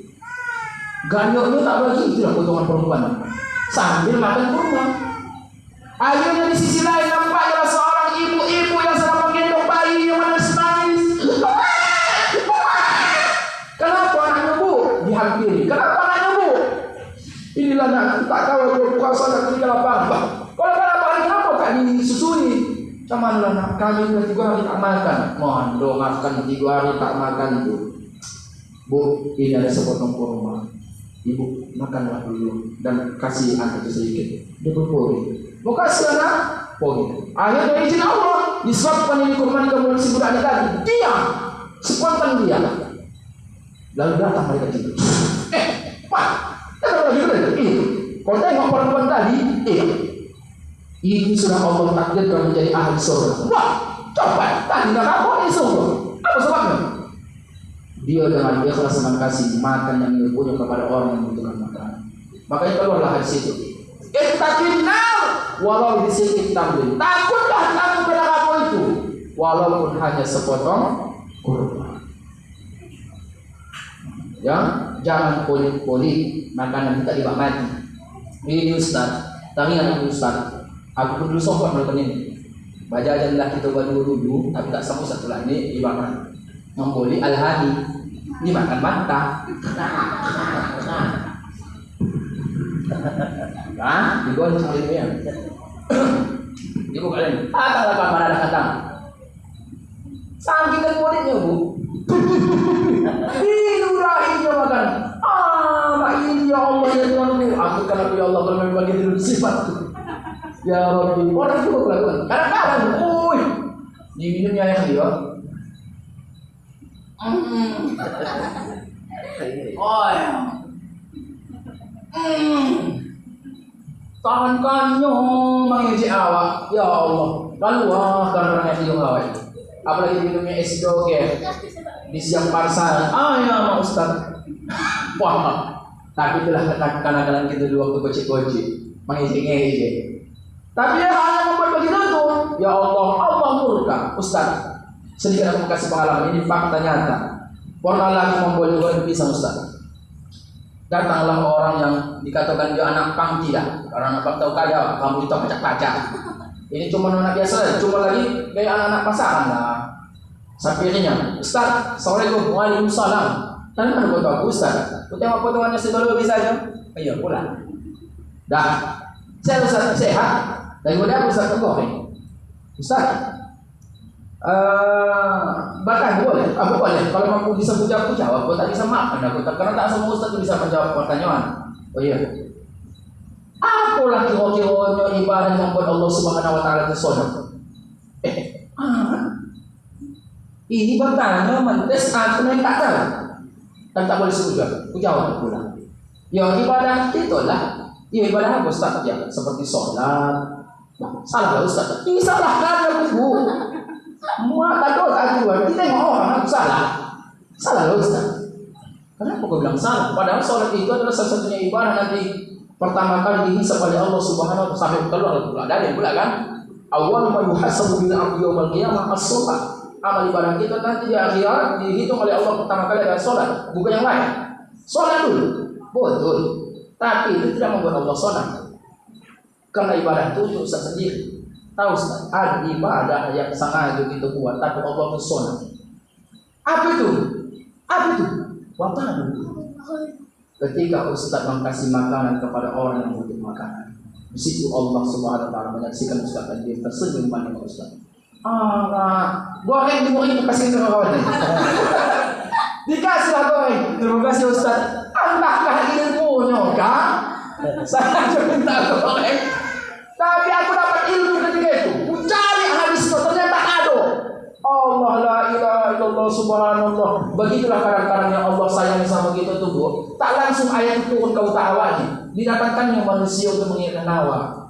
Ganyoknya tak bagi itulah potongan perempuan sambil makan kurma. Akhirnya di sisi lain nampaknya seorang ibu-ibu yang sedang menggendong bayi yang menangis. Kenapa anaknya Bu? Dihampiri. Kenapa anaknya Bu? Inilah nak tak tahu kalau puasa nak tinggal apa. Kalau kenapa hari kenapa tak disusui? Sama lah kami 3 hari tak makan. Mohon doakan 3 hari tak makan Bu. Bu, ini ada sepotong kurma. Ibu makanlah dulu dan kasih anak itu sedikit. Dia berpori. Mau kasih anak? Pori. Akhirnya izin Allah disebabkan ini kurma kemudian si budak ini tadi. Diam. Spontan dia. Lalu datang mereka itu. Pak, datang lagi ini. Kau tengok perempuan tadi? Ini sudah Allah takdirkan menjadi ahli surga. Wah, coba tadi nggak apa ini surga. Apa sebabnya? Dia dengan ikhlas mengkasih makan yang dia punya kepada orang yang membutuhkan makanan. Makanya keluarlah hadis itu. Ittaqinna walau bisikit tamrin. Takutlah kamu pada apa itu, walaupun hanya sepotong kurma. Ya, jangan polik-polik makanan kita tidak mati. Ini Ustaz, tapi anak Ustaz. Aku pun dulu sobat melakukan ini. Baca aja lah kita buat dulu, tapi tak sama satu lagi ibarat. membuli al-hadi, dimakan mentah. Nah, digonceng dia. Ibu kalian, datanglah kapan ada datang. Saking kemudiannya bu, dilurahinya makan. Ini ya Allah ya Tuhanku, aku karena ya Allah kalau memang begitu sifat. Ya Rabbi, orang juga melakukan. Kadang-kadang, diminumnya yang dia. Oh ya. Tangankannya mengisi awak, ya Allah. Lalu karena hidung awak. Apalagi minumnya es doger di siang pasar. Ya Mak Ustaz. Wah, tapi itulah kenakalan kita di waktu kecil-kecil mengisi. Tapi hanya membuat begitu tuh. Ya Allah, Allah murka. Ustaz, sedikit aku kasih pengalaman ini fakta nyata. Pernah lagi memboleh goreng pisang Ustaz. Datanglah orang yang dikatakan dia anak pang tidak. Karena anak pang tahu kaya, kamu itu pacak-pacak. Ini cuma anak biasa, cuma lagi kayak anak-anak pasangan lah. Sampirnya, Ustaz, Assalamualaikum, Waalaikumsalam. Tadi mana foto aku Ustaz? Aku tengok potongannya psikologi saja. Ayo pulang. Dah, saya Ustaz sehat. Dan kemudian Ustaz tegor. Ustaz, bahkan boleh, aku boleh. Kalau aku bisa jawab, aku jawab. Aku tak bisa maafkan aku. Karena tak semua Ustaz bisa menjawab pertanyaan. Oh iya. Apalah kira-kiranya ibadah yang membuat Allah Subhanahu Wa Taala tersodak? Ini bertanya mentes aku yang tak tahu. Dan tak boleh sebut juga. Aku jawab pula. Ya ibadah itulah. Ya ibadah apa Ustaz? Ya seperti sholat. Salah Ustaz. Ini salah kan aku. Muat tak dosa aku. Kita tengok orang aku salah. Salah Ustaz. Kenapa kau bilang salah? Padahal sholat itu adalah salah satunya ibadah nanti pertama kali dihisab oleh Allah Subhanahu wa taala sampai keluar pula dari pula kan. Awal ma yuhasabu bil abdi yaumil qiyamah as-shalah. Amal ibadah kita nanti di akhirat dihitung oleh Allah pertama kali adalah sholat, bukan yang lain. Sholat dulu, betul. Tapi itu tidak membuat Allah sholat. Karena ibadah itu untuk Ustaz sendiri. Tahu Ustaz, ada ibadah yang sangat begitu kuat, tapi Allah itu sholat. Apa itu? Apa itu? Watahan. Ketika Ustaz mengkasih makanan kepada orang yang butuh makanan, di situ Allah Subhanahu wa taala menyaksikan Ustaz dan dia tersenyum pada Ustaz. Goreng itu kasih ke kawan. Dikasihlah goreng. Terima kasih Ustaz. Entahkah ilmunya kan? Saya minta goreng. Tapi aku dapat ilmu ketika itu. Ku cari hadis itu ternyata ada. Allah la ilaha illallah subhanallah. Begitulah kadang-kadang yang Allah sayang sama kita tuh Bu. Tak langsung ayat itu turun kau tak awalnya. Didatangkannya manusia untuk mengingatkan nawa.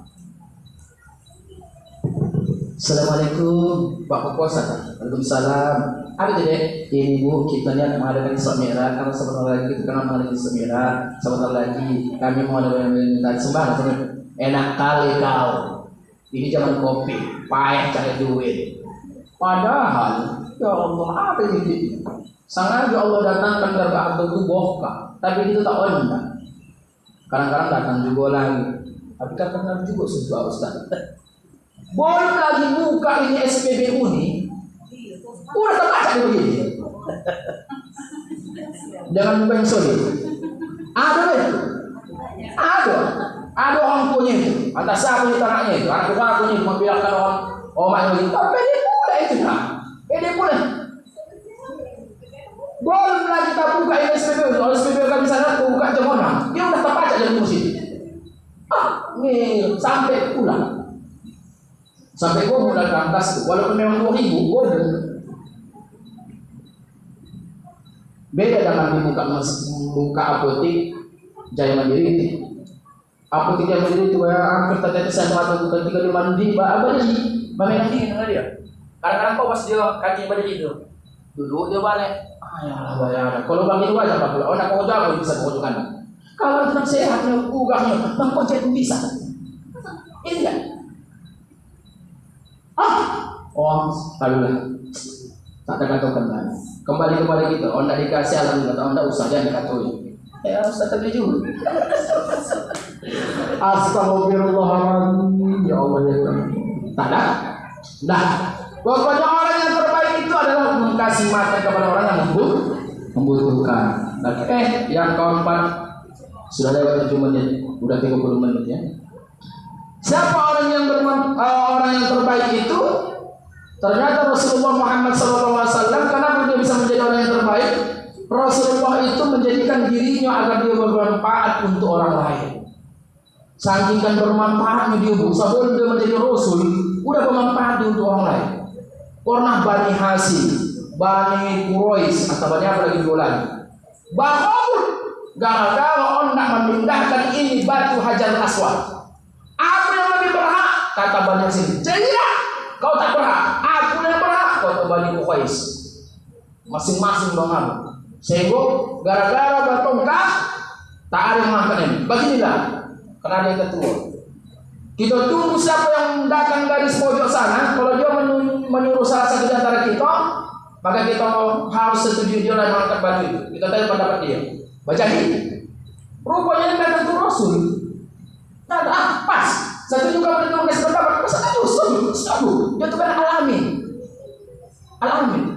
Assalamualaikum Pak Puasa. Waalaikumsalam. Apa itu deh? Ini Bu, kita ni mengadakan Isra Mi'raj. Karena sebentar lagi kita kenal mengadakan Isra Mi'raj. Sebentar lagi kami mau ada yang sembah. Enak kali kau. Ini zaman kopi, payah cari duit. Padahal, ya Allah, apa ini? Sengaja Allah datangkan darah itu bohka, tapi itu tak onda. Kadang-kadang datang juga lagi, tapi kadang-kadang juga susah Ustaz. Boleh lagi buka ini SPBU ini, udah terbaca begini. Jangan buka yang solid. Ada itu, ada orang punya itu. Atas aku di tanahnya itu, anak aku ini membiarkan orang omak begitu. Tapi dia boleh itu nak, dia boleh. Boleh lagi kita buka ini SPBU, kalau SPBU kan bisa nak buka jam 6, dia udah terbaca jam musik. Nih sampai pulang. Sampai gua mulai ke atas tuh, walaupun memang 2000, gua beda dengan di muka apotik Jaya Mandiri. Apotik Jaya Mandiri itu hampir tetesan atau bukan 3 mandi, apa lagi? Bagaimana dingin dengan dia? Kadang-kadang kau pas dia kaki pada itu, duduk dia balik. Ya bayar. Kalau bang itu aja pak, nak kau jago bisa kau kan. Kalau tentang sehatnya, ugahnya, bang kau jadi bisa. Ini kan? Kalulah. Tak ada katakan lagi. Kembali kepada kita. Onda dikasih alhamdulillah, onda usah jangan dikatoi. Ya Ustaz terkejut. Astagfirullahaladzim. Ya Allah ya Tuhan. Tak ada. Dah. Pokoknya orang yang terbaik itu adalah mengkasih makan kepada orang yang membutuhkan. Yang keempat, sudah lewat 7 menit, udah 30 menit ya. Siapa orang yang terbaik itu? Ternyata Rasulullah Muhammad SAW, kenapa dia bisa menjadi orang yang terbaik? Rasulullah itu menjadikan dirinya agar dia bermanfaat untuk orang lain. Saking kan bermanfaatnya dia, sebelum dia menjadi Rasul, udah bermanfaat untuk orang lain. Pernah Bani Hasyim, Bani Quraisy, atau Bani apa lagi dua lagi, bahwa gara-gara hendak memindahkan ini batu Hajar Aswad. Aku yang lebih berhak, kata Bani Hasyim. Tidak, kau tak berhak. Aku yang berhak, kata Bani Quraisy. Masing-masing mengaku. Sehingga gara-gara bertongkar, tak ada yang makan ini. Beginilah, karena dia ketua. Kita tunggu siapa yang datang dari pojok sana. Kalau dia menyuruh salah satu di antara kita, maka kita harus setuju dia dan mengangkat batu itu. Kita tanya pendapat dia. Baca ini. Rupanya yang datang itu Rasul. Nah, pas. Satu juga boleh kasih pendapat. Pas setuju. Dia itu kan alamin.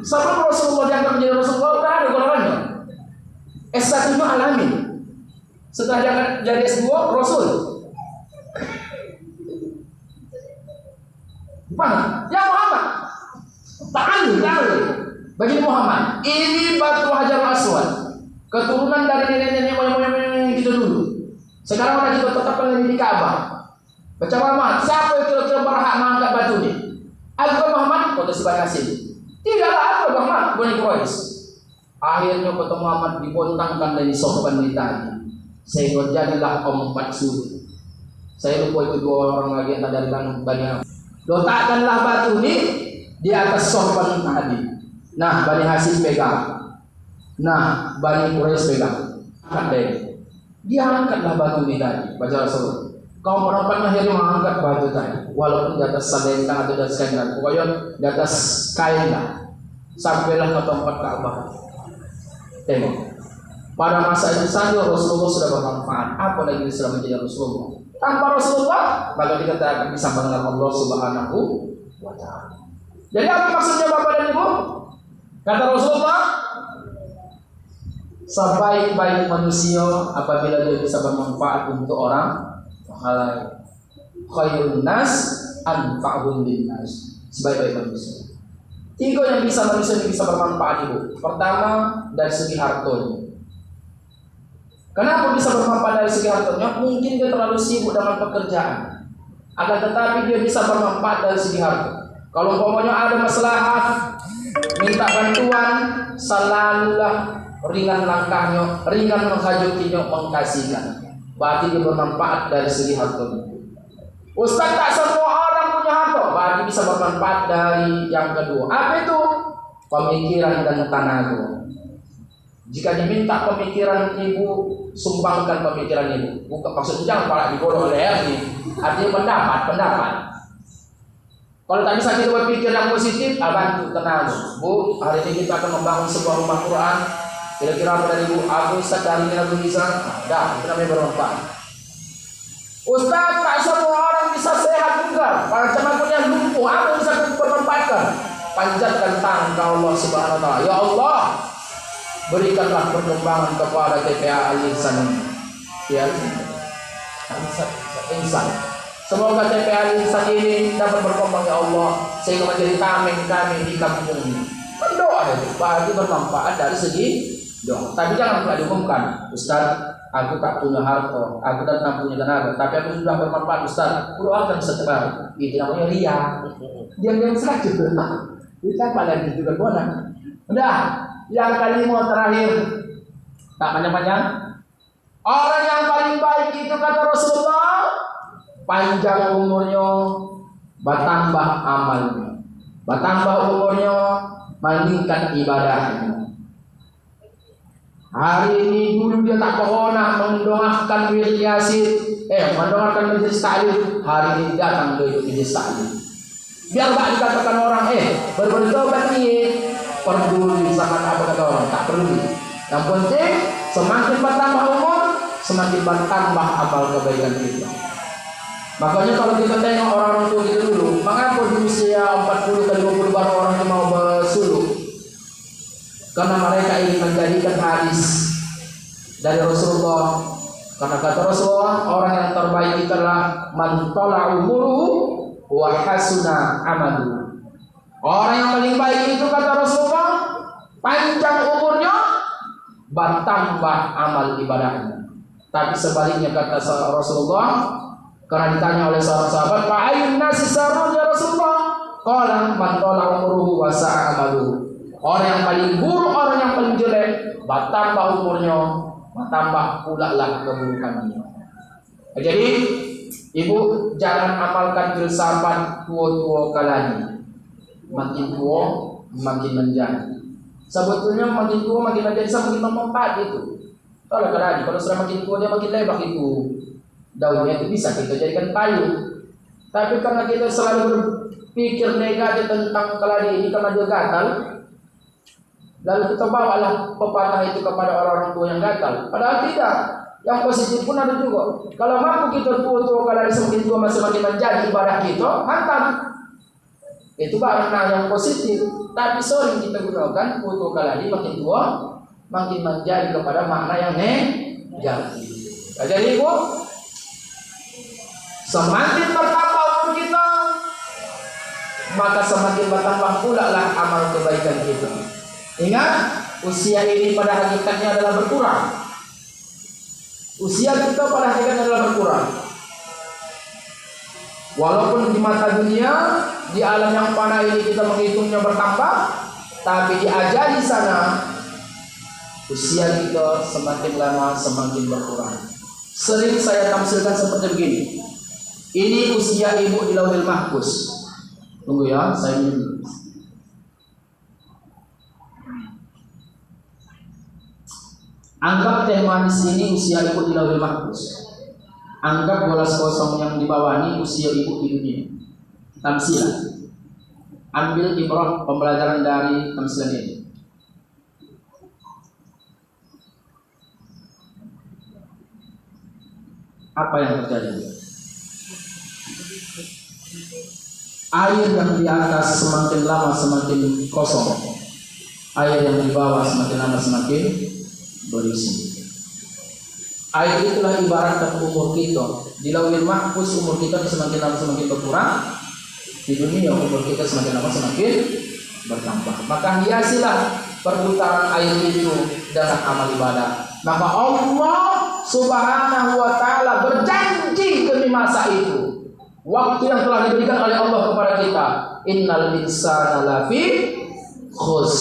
Sebelum Rasulullah dianggap menjadi Rasulullah, udah ada golongannya. S1 nya alamin. Setelah dia jadi S2, Rasul. Mana? Ya Muhammad. Ta'alul. Bagi Muhammad, ini batu Hajar Aswad, keturunan dari nenek-nenek moyang kita dulu. Sekarang udah kita tetapkan di Ka'bah. Baca Muhammad, siapa yang kira-kira berhak mengangkat batu ini? Aku Muhammad, kata si Bani Hasyim. Tidaklah aku Muhammad, Bani Quraisy. Akhirnya kata Muhammad dibontangkan dari sopan ditanya. Sehingga jadilah empat suhu. Saya lupa itu 2 orang lagi yang dari Bani Hasyim. Letakkanlah batu ini di atas sopan tadi. Nah, Bani Hasyim pegang. Nah, Bani Quraisy pegang. Angkat dia angkatlah batu ini tadi. Baca Rasulullah. Kau merempatnya akhirnya mengangkat batu tadi. Walaupun di atas selendang atau di atas kain. Pokoknya di atas kain lah. Sampailah ke tempat Ka'bah. Tengok. Pada masa itu saja Rasulullah sudah bermanfaat. Apalagi sudah menjadi Rasulullah. Tanpa Rasulullah, maka kita tak akan bisa mengenal Allah Subhanahu wa Ta'ala. Jadi apa maksudnya Bapak dan Ibu? Kata Rasulullah, sebaik-baik manusia apabila dia bisa bermanfaat untuk orang lain. Khairun nas anfa'uhum linnas. Sebaik-baik manusia. 3 yang manusia bisa bermanfaat, Ibu. Pertama, dari segi hartanya. Kenapa bisa bermanfaat dari segi hartanya? Mungkin dia terlalu sibuk dengan pekerjaan. Akan tetapi dia bisa bermanfaat dari segi harta. Kalau umpamanya ada masalah, minta bantuan, selalulah ringan langkahnya, ringan menghajutinya, mengkasihkan. Berarti dia bermanfaat dari segi hartanya. Ustaz, tak semua orang punya harta. Berarti bisa bermanfaat dari yang kedua. Apa itu? Pemikiran dan tenaga. Jika diminta pemikiran Ibu, sumbangkan pemikiran Ibu. Bukan maksudnya jangan malah dibodoh oleh ini. Artinya pendapat. Kalau tak bisa kita berpikir yang positif, bantu tenang. Bu, hari ini kita akan membangun sebuah rumah Quran. Kira-kira apa dari Ibu? Aku Ustaz dari Nabi Isa. Dah, itu namanya bermanfaat. Ustaz, tak semua orang bisa sehat juga. Macam punya lumpuh, apa bisa bermanfaatkan? Panjatkan tangan Allah Subhanahu wa Ta'ala. Ya Allah, berikanlah perkembangan kepada TPA Al-Ihsan. Ya, Al-Ihsan. Semoga TPA Al-Ihsan ini dapat berkembang ya Allah, sehingga menjadi tameng di kampung ini. Berdoa itu, berarti bermanfaat dari segi doa. Tapi jangan pula diumumkan, Ustaz, aku tak punya harta, aku tak punya tenaga, tapi aku sudah bermanfaat Ustaz. Doakan setelah itu namanya ria. Diam-diam saja. Itu apa lagi juga bonak. Udah. Yang kalimat terakhir, tak panjang-panjang. Orang yang paling baik itu kata Rasulullah, panjang umurnya, bertambah amalnya, bertambah umurnya, meningkat ibadahnya. Hari ini dulu dia tak pernah mendoakan wirid Yasin, mendoakan majelis taklim. Hari ini datang dia ikut majelis taklim. Biar tak dikatakan orang, bertobat nih. Peduli sama apa kata orang, tak peduli. Yang penting semakin bertambah umur, semakin bertambah amal kebaikan kita. Makanya kalau kita tengok orang-orang tua kita dulu, mengapa di usia 40 ke 50 baru orang yang mau bersuluk? Karena mereka ingin menjadikan hadis dari Rasulullah. Karena kata Rasulullah, orang yang terbaik itu adalah man tala umuruhu wa hasuna amalu. Orang yang paling baik itu kata Rasulullah, panjang umurnya, bertambah amal ibadahnya. Tapi sebaliknya kata Rasulullah, karena ditanya oleh seorang sahabat, "Fa ayyun nasi sarrun ya Rasulullah?" Qala man tala umuruhu wa sa'a amaluhu. Orang yang paling buruk, orang yang paling jelek, bertambah umurnya, bertambah pula lah keburukannya. Jadi, ibu jangan amalkan filsafat tua-tua kalani. Makin tua, makin menjadi. Sebetulnya makin tua, makin menjadi, semakin memempat itu. Kalau kalani, kalau sudah makin tua, dia makin lebar itu. Daunnya itu bisa kita jadikan kayu. Tapi karena kita selalu berpikir negatif tentang keladi ini karena dia gatal, lalu kita bawalah pepatah itu kepada orang-orang tua yang gatal. Padahal tidak. Yang positif pun ada juga. Kalau mampu kita tua-tua keladi semakin tua masih makin menjadi ibadah kita, mantap. Itu makna yang positif. Tapi sering kita gunakan tua-tua keladi makin tua makin menjadi kepada makna yang negatif. Jadi ibu, semakin bertambah umur kita, maka semakin bertambah pula lah amal kebaikan kita. Ingat, usia ini pada hakikatnya adalah berkurang. Usia kita pada hakikatnya adalah berkurang. Walaupun di mata dunia, di alam yang fana ini kita menghitungnya bertambah, tapi di ajal di sana, usia kita semakin lama semakin berkurang. Sering saya tamsilkan seperti begini. Ini usia ibu di Lauhil Mahfuz. Tunggu ya, saya minum. Anggap teh manis ini usia ibu di Lauhil Mahfuz. Anggap bolas kosong yang di bawah ini usia ibu di dunia. Tamsilah. Ambil ibrah pembelajaran dari tamsilan ini. Apa yang terjadi? Air yang di atas semakin lama semakin kosong, air yang di bawah semakin lama semakin berisi. Air itulah ibarat umur kita. Di Lauhil Mahfuz umur kita semakin lama semakin berkurang. Di dunia umur kita semakin lama semakin bertambah. Maka hiasilah perputaran air itu dengan amal ibadah. Maka Allah Subhanahu wa ta'ala berjanji demi masa itu, waktu yang telah diberikan oleh Allah kepada kita, innal insana lafi khus.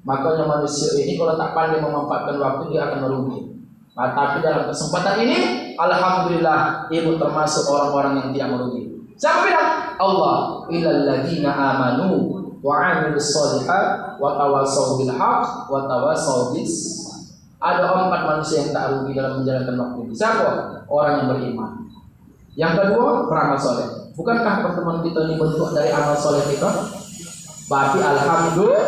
Makanya manusia ini kalau tak pandai memanfaatkan waktu, dia akan merugi. Nah, tapi dalam kesempatan ini, alhamdulillah, ibu termasuk orang-orang yang tidak merugi. Siapa bilang? Allah. Illal ladzina amanu wa 'amilus shalihat wa tawassaw bil haqq wa tawassaw bis. Ada 4 manusia yang tak rugi dalam menjalankan waktu ini. Siapa? Orang yang beriman. Yang kedua, beramal soleh. Bukankah pertemuan kita ini bentuk dari amal soleh kita? Berarti alhamdulillah